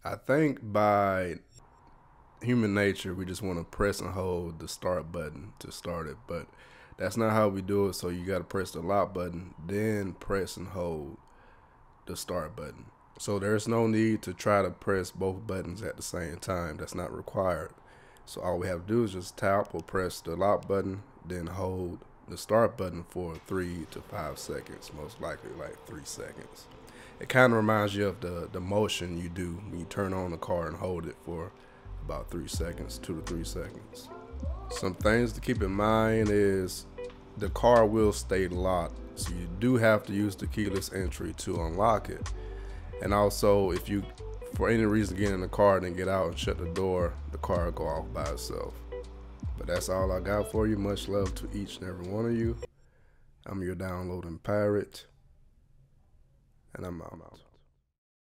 I think by human nature, we just want to press and hold the start button to start it, but that's not how we do it. So you got to press the lock button, then press and hold the start button. So there's no need to try to press both buttons at the same time. That's not required. So all we have to do is just tap or press the lock button, then hold the start button for 3 to 5 seconds, most likely like 3 seconds. It kind of reminds you of the motion you do when you turn on the car and hold it for about 3 seconds, 2 to 3 seconds. Some things to keep in mind is the car will stay locked, so you do have to use the keyless entry to unlock it. And also, if you for any reason get in the car and then get out and shut the door, the car will go off by itself. But that's all I got for you. Much love to each and every one of you. I'm your downloading pirate, and I'm out.